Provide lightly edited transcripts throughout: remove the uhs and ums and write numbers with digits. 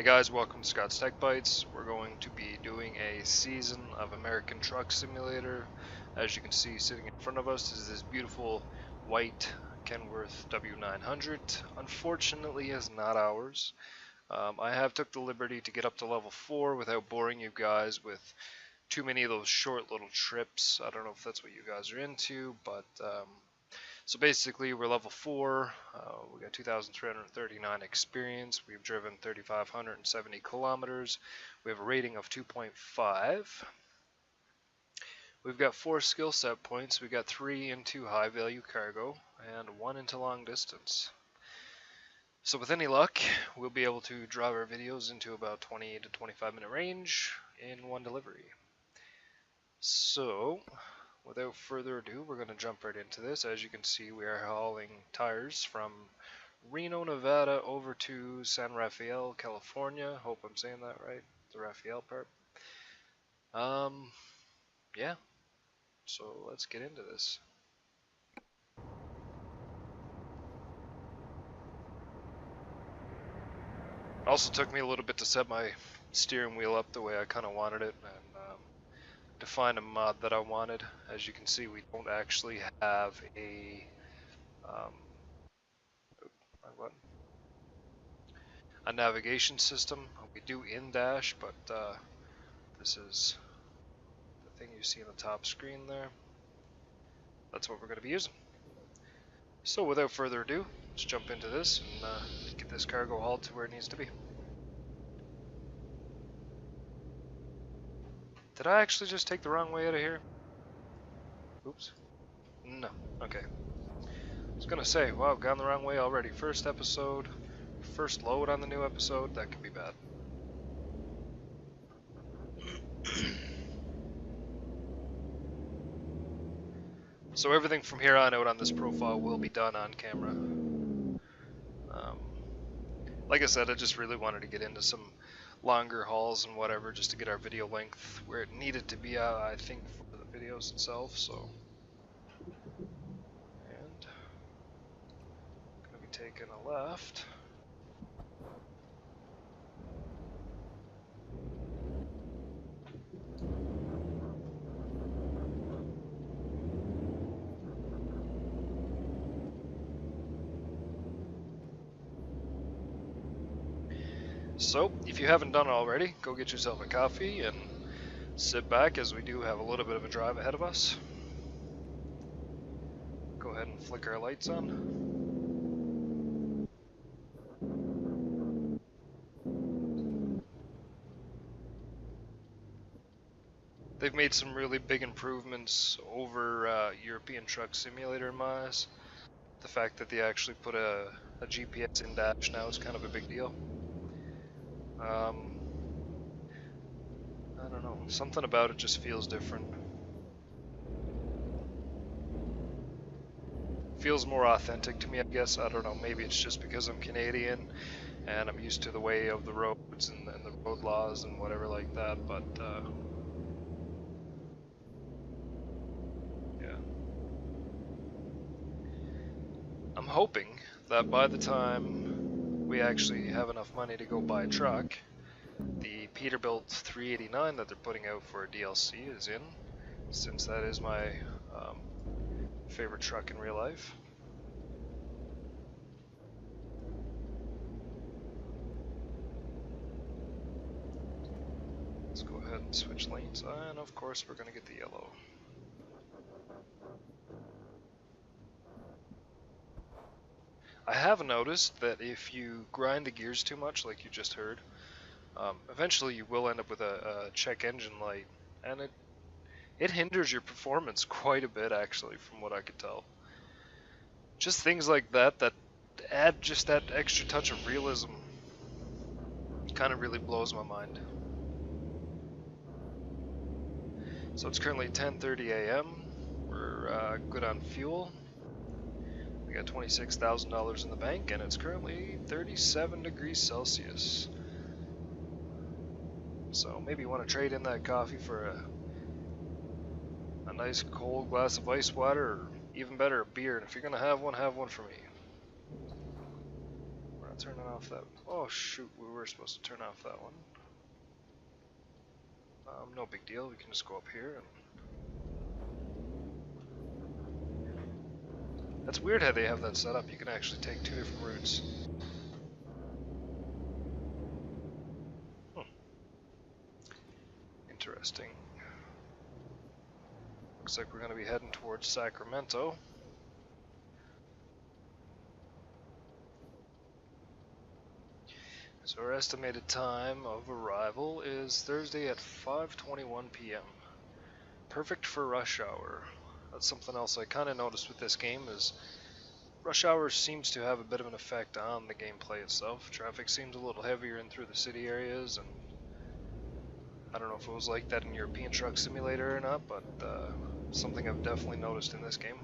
Hey guys, welcome to Scott's Tech Bites. We're going to be doing a season of American Truck Simulator. As you can see, sitting in front of us is this beautiful white Kenworth W900. Unfortunately, is not ours. I have took the liberty to get up to level 4 without boring you guys with too many of those short little trips. I don't know if that's what you guys are into, but so basically we're level 4, we got 2,339 experience, we've driven 3,570 kilometers, we have a rating of 2.5, we've got 4 skill set points, we got 3 into high value cargo, and 1 into long distance. So with any luck, we'll be able to drive our videos into about 20 to 25 minute range in one delivery. So without further ado, we're going to jump right into this. As you can see, we are hauling tires from Reno, Nevada over to San Rafael, California. Hope I'm saying that right, the Rafael part. Yeah, so let's get into this. Also took me a little bit to set my steering wheel up the way I kind of wanted it, and to find a mod that I wanted. As you can see, we don't actually have a navigation system. We do in-dash, but this is the thing you see on the top screen there. That's what we're going to be using. So without further ado, let's jump into this and get this cargo hauled to where it needs to be. Did I actually just take the wrong way out of here? Oops. No. Okay. I was going to say, wow, I've gone the wrong way already. First episode, first load on the new episode, that could be bad. So everything from here on out on this profile will be done on camera. Like I said, I just really wanted to get into some longer hauls and whatever, just to get our video length where it needed to be, I think, for the videos itself. So, and gonna be taking a left. So, if you haven't done it already, go get yourself a coffee and sit back, as we do have a little bit of a drive ahead of us. Go ahead and flick our lights on. They've made some really big improvements over European Truck Simulator in my eyes. The fact that they actually put a GPS in dash now is kind of a big deal. I don't know, something about it just feels different. Feels more authentic to me, I guess. I don't know, maybe it's just because I'm Canadian and I'm used to the way of the roads and the road laws and whatever like that, but yeah. I'm hoping that by the time we actually have enough money to go buy a truck, the Peterbilt 389 that they're putting out for a DLC is in, since that is my favorite truck in real life. Let's go ahead and switch lanes, and of course we're going to get the yellow. I have noticed that if you grind the gears too much, like you just heard, eventually you will end up with a check engine light, and it hinders your performance quite a bit, actually, from what I could tell. Just things like that add just that extra touch of realism. Kind of really blows my mind. So it's currently 10:30 a.m. We're good on fuel. We got $26,000 in the bank, and it's currently 37 degrees Celsius. So maybe you want to trade in that coffee for a nice cold glass of ice water, or even better, a beer. And if you're going to have one for me. We're on turning off that. Oh shoot, we were supposed to turn off that one. No big deal. We can just go up here. And that's weird how they have that set up. You can actually take two different routes. Interesting. Looks like we're going to be heading towards Sacramento. So our estimated time of arrival is Thursday at 5:21 p.m. Perfect for rush hour. That's something else I kind of noticed with this game is rush hour seems to have a bit of an effect on the gameplay itself. Traffic seems a little heavier in through the city areas, and I don't know if it was like that in European Truck Simulator or not, but something I've definitely noticed in this game.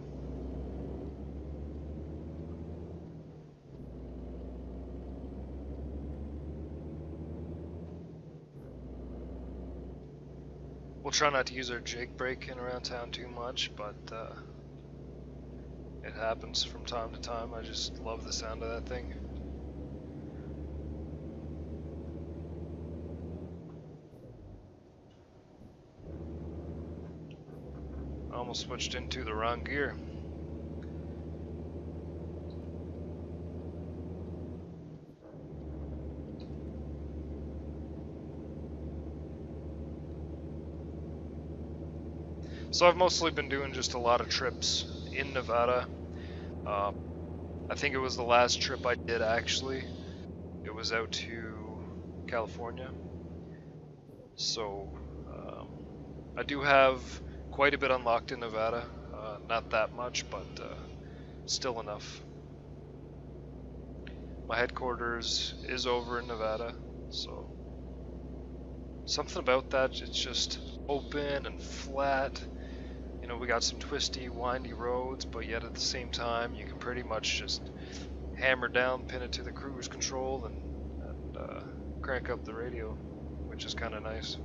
We'll try not to use our jake brake in around town too much, but it happens from time to time. I just love the sound of that thing. I almost switched into the wrong gear. So I've mostly been doing just a lot of trips in Nevada. I think it was the last trip I did actually. It was out to California. So I do have quite a bit unlocked in Nevada. Not that much, but still enough. My headquarters is over in Nevada, so something about that, it's just open and flat. You know, we got some twisty, windy roads, but yet at the same time, you can pretty much just hammer down, pin it to the cruise control, and crank up the radio, which is kind of nice.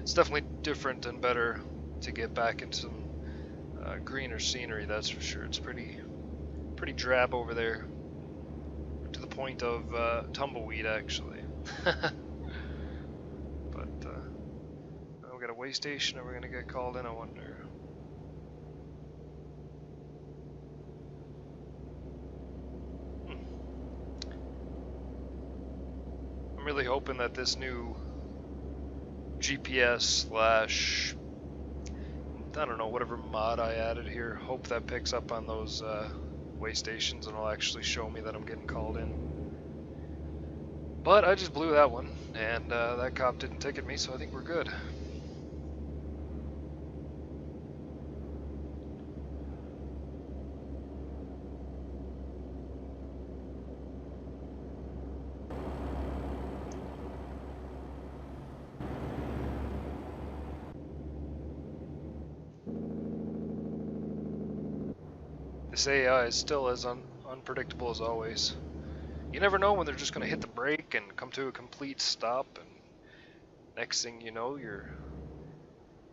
It's definitely different and better to get back into some greener scenery, that's for sure. It's pretty drab over there, to the point of tumbleweed, actually. We got a way station, and we're gonna get called in, I wonder. I'm really hoping that this new GPS slash, I don't know, whatever mod I added here, hope that picks up on those way stations and will actually show me that I'm getting called in. But I just blew that one, and that cop didn't ticket me, so I think we're good. This AI is still as unpredictable as always. You never know when they're just going to hit the brake and come to a complete stop, and next thing you know, you're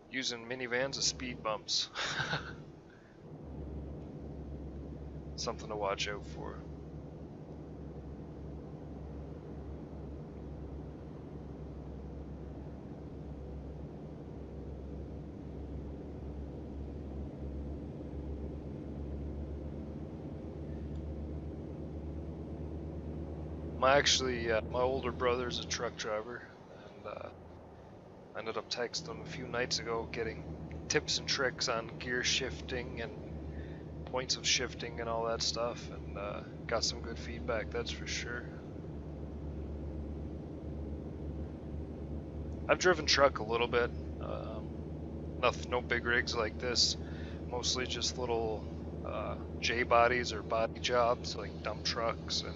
using minivans as speed bumps. Something to watch out for. My older brother's a truck driver, and I ended up texting him a few nights ago getting tips and tricks on gear shifting and points of shifting and all that stuff, and got some good feedback, that's for sure. I've driven truck a little bit, no big rigs like this, mostly just little J bodies or body jobs like dump trucks and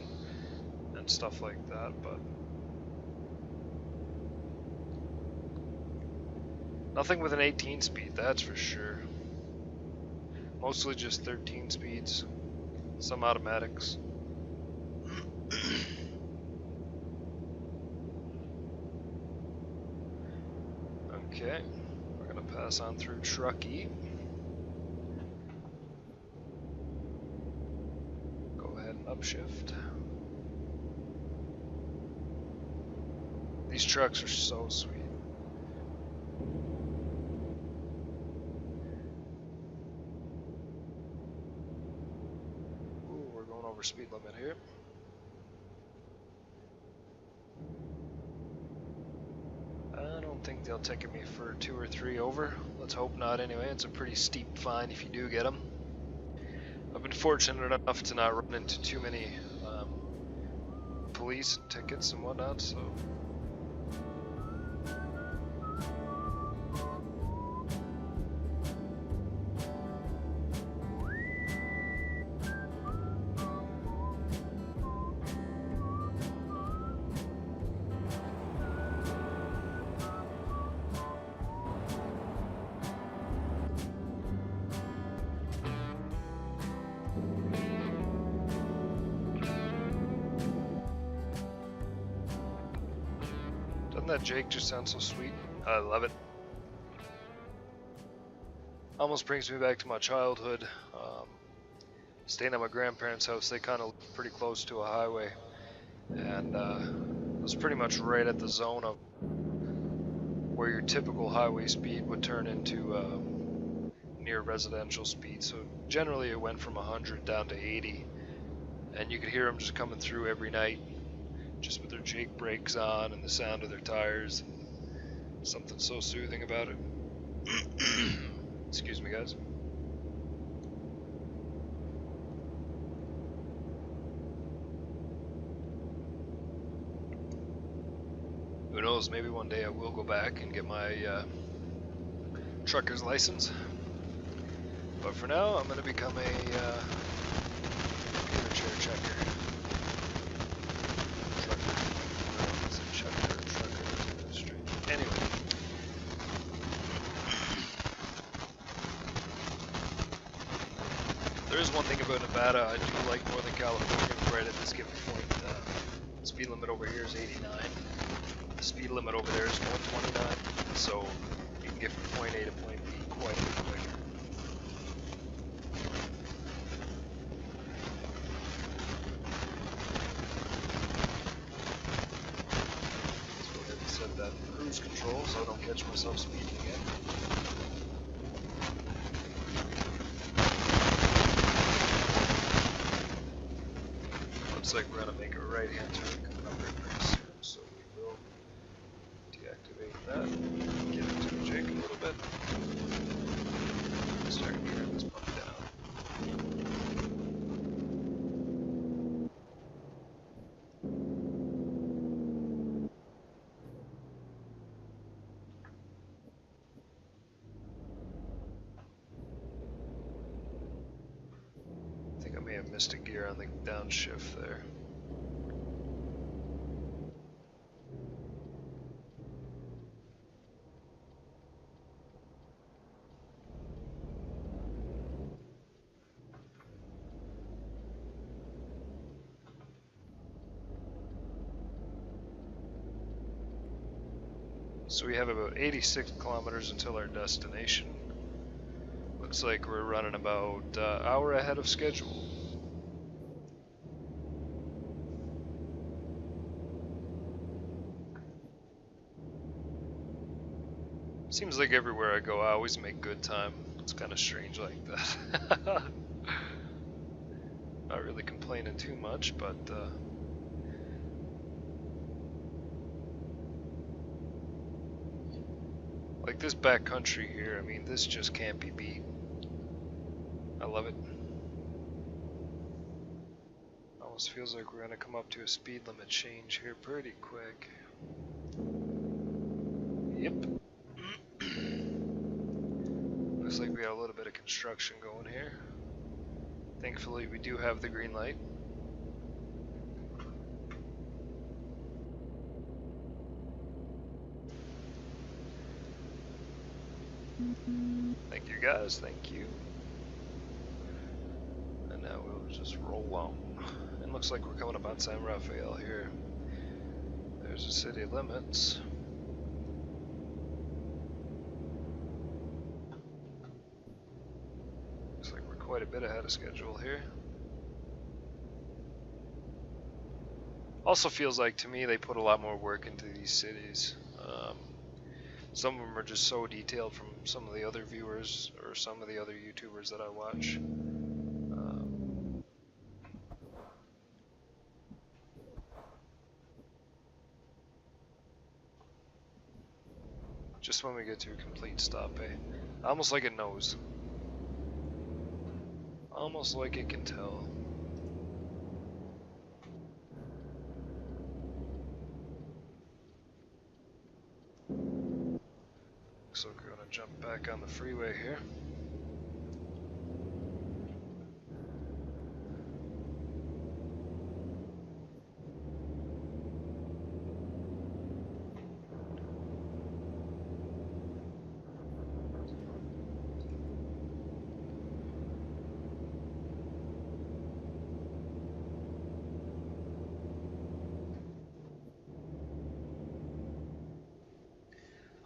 stuff like that, but nothing with an 18 speed, that's for sure. Mostly just 13 speeds, some automatics. Okay, we're gonna pass on through Truckee. Go ahead and upshift. These trucks are so sweet. Ooh, we're going over speed limit here. I don't think they'll ticket me for 2 or 3 over. Let's hope not anyway. It's a pretty steep fine if you do get them. I've been fortunate enough to not run into too many police tickets and whatnot, so. Doesn't that Jake just sound so sweet? I love it. Almost brings me back to my childhood. Staying at my grandparents' house, they kind of lived pretty close to a highway, and it was pretty much right at the zone of where your typical highway speed would turn into near residential speed. So generally it went from 100 down to 80, and you could hear them just coming through every night, just with their Jake brakes on and the sound of their tires. Something so soothing about it. Excuse me, guys. Who knows, maybe one day I will go back and get my trucker's license. But for now, I'm going to become a computer chair checker. Anyway. There is one thing about Nevada I do like more than California right at this given point. The speed limit over here is 89. The speed limit over there is 129. So you can get from point A to point B quite a bit quicker. Let's go ahead and set that cruise control so I don't catch myself speeding again. Looks like we're going to make a right-hand turn coming up here pretty soon, so we will deactivate that, get into the Jake a little bit, start gearing this pump down. I think I may have missed a gear on the downshift there. So we have about 86 kilometers until our destination. Looks like we're running about an hour ahead of schedule. Seems like everywhere I go I always make good time. It's kind of strange like that. Not really complaining too much, but like this backcountry here, I mean, this just can't be beat. I love it. Almost feels like we're gonna come up to a speed limit change here pretty quick. Yep. Looks like we got a little bit of construction going here. Thankfully, we do have the green light. Thank you guys, thank you. And now we'll just roll on. It looks like we're coming up on San Rafael here. There's the city limits. Looks like we're quite a bit ahead of schedule here. Also feels like to me they put a lot more work into these cities. Some of them are just so detailed from some of the other viewers or some of the other YouTubers that I watch. Just when we get to a complete stop, eh? Almost like it knows. Almost like it can tell. Looks like we're gonna jump back on the freeway here.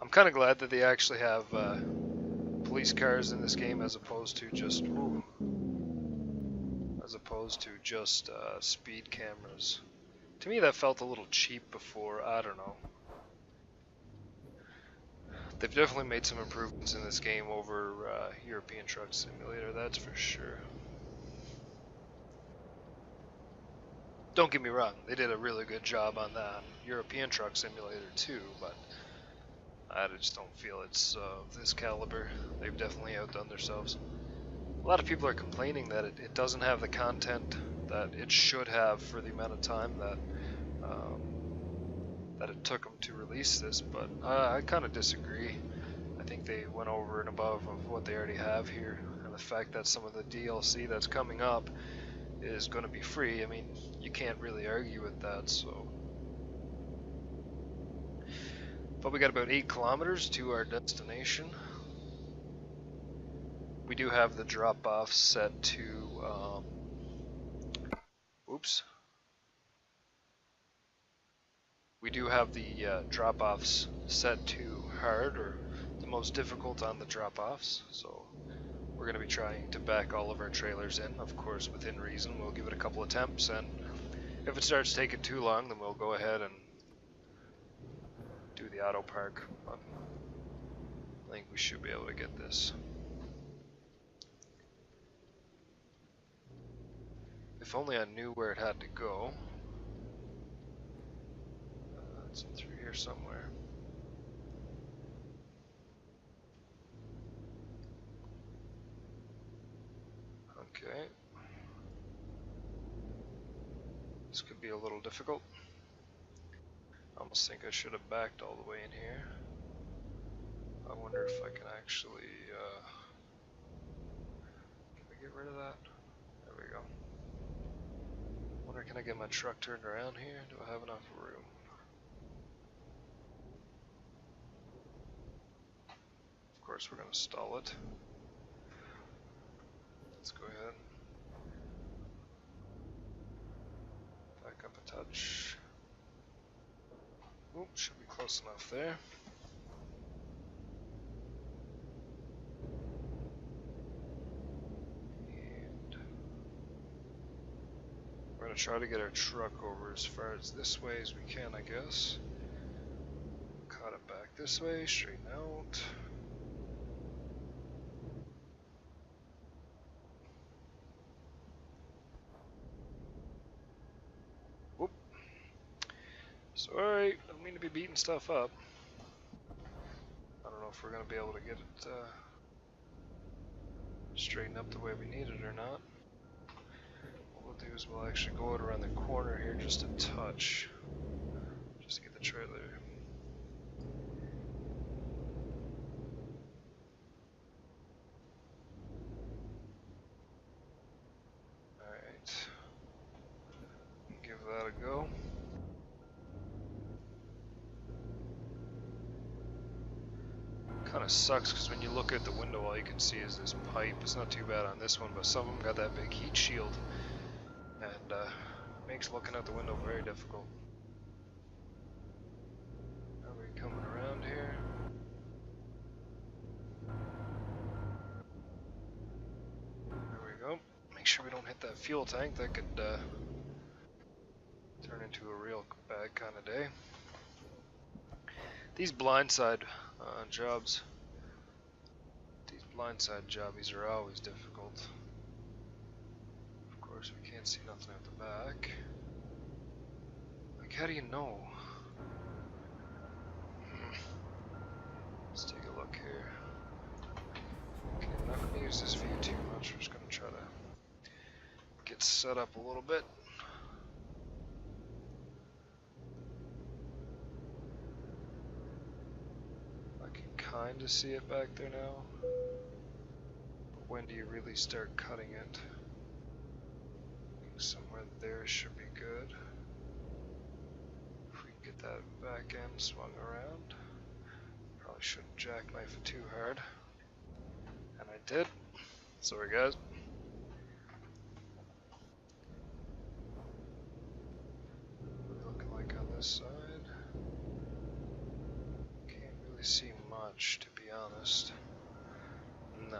I'm kind of glad that they actually have police cars in this game as opposed to just speed cameras. To me, that felt a little cheap before. I don't know. They've definitely made some improvements in this game over European Truck Simulator, that's for sure. Don't get me wrong, they did a really good job on that European Truck Simulator too, but I just don't feel it's of this caliber. They've definitely outdone themselves. A lot of people are complaining that it doesn't have the content that it should have for the amount of time that it took them to release this, but I kind of disagree. I think they went over and above of what they already have here, and the fact that some of the DLC that's coming up is going to be free, I mean, you can't really argue with that, so. But we got about 8 kilometers to our destination. We do have the drop-off set to, we do have the drop-offs set to hard, or the most difficult on the drop-offs, so we're going to be trying to back all of our trailers in, of course within reason. We'll give it a couple attempts, and if it starts taking too long, then we'll go ahead and do the auto park. But I think we should be able to get this. If only I knew where it had to go. It's through here somewhere. Okay. This could be a little difficult. I almost think I should have backed all the way in here. I wonder if I can actually, can we get rid of that? There we go. Wonder, can I get my truck turned around here? Do I have enough room? Of course we're going to stall it. Let's go ahead. Back up a touch. Oop, should be close enough there. And we're going to try to get our truck over as far as this way as we can, I guess. Cut it back this way, straighten out. Whoop. Sorry, don't mean to be beating stuff up. I don't know if we're going to be able to get it straightened up the way we need it or not. What we'll do is we'll actually go out around the corner here just a touch, just to get the trailer. Alright, give that a go. Kind of sucks because when you look at the window, all you can see is this pipe. It's not too bad on this one, but some of them got that big heat shield, and makes looking out the window very difficult. Are we coming around here? There we go. Make sure we don't hit that fuel tank. That could turn into a real bad kind of day. These blindside jobs, these blindside jobbies are always difficult. Of course, we can't see nothing at the back. Like, how do you know? Let's take a look here. Okay, I'm not going to use this view too much. I'm just going to try to get set up a little bit. I can kind of see it back there now. But when do you really start cutting it? Somewhere there should be good. If we can get that back end swung around. Probably shouldn't jackknife it too hard. And I did. Sorry guys. Looking like on this side. Can't really see much, to be honest. No.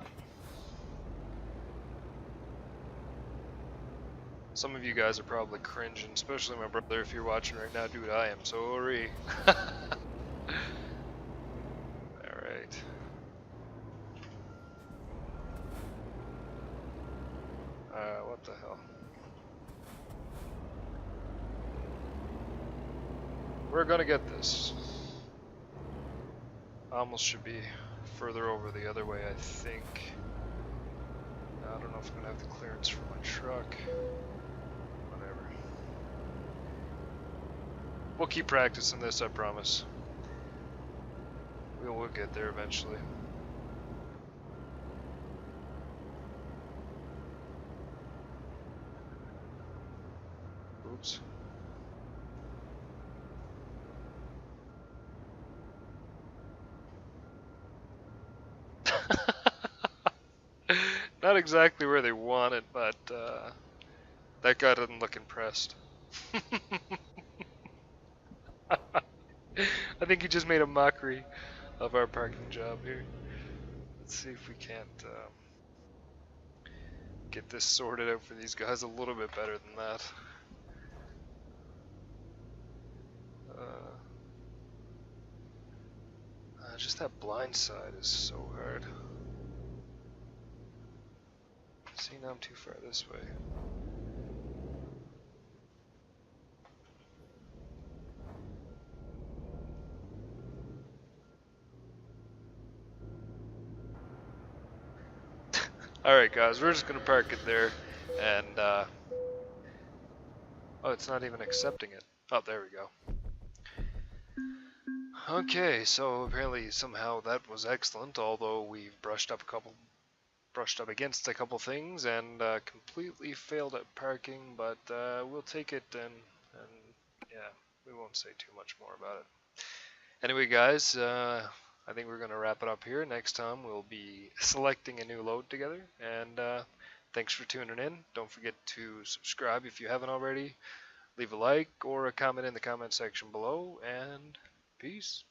Some of you guys are probably cringing, especially my brother if you're watching right now. Dude, I am sorry. Alright. What the hell? We're gonna get this. Almost should be further over the other way, I think. I don't know if I'm gonna have the clearance for my truck. Whatever. We'll keep practicing this, I promise. We'll get there eventually. Oops. Not exactly where they want it, but that guy doesn't look impressed. I think he just made a mockery of our parking job here. Let's see if we can't get this sorted out for these guys a little bit better than that. Just that blind side is so hard. See, now I'm too far this way. Alright guys, we're just gonna park it there, and oh, it's not even accepting it. Oh, there we go. Okay, so apparently somehow that was excellent, although we've brushed up against a couple things and completely failed at parking, but we'll take it, and yeah, we won't say too much more about it. Anyway guys, I think we're going to wrap it up here. Next time we'll be selecting a new load together, and thanks for tuning in. Don't forget to subscribe if you haven't already. Leave a like or a comment in the comment section below, and peace.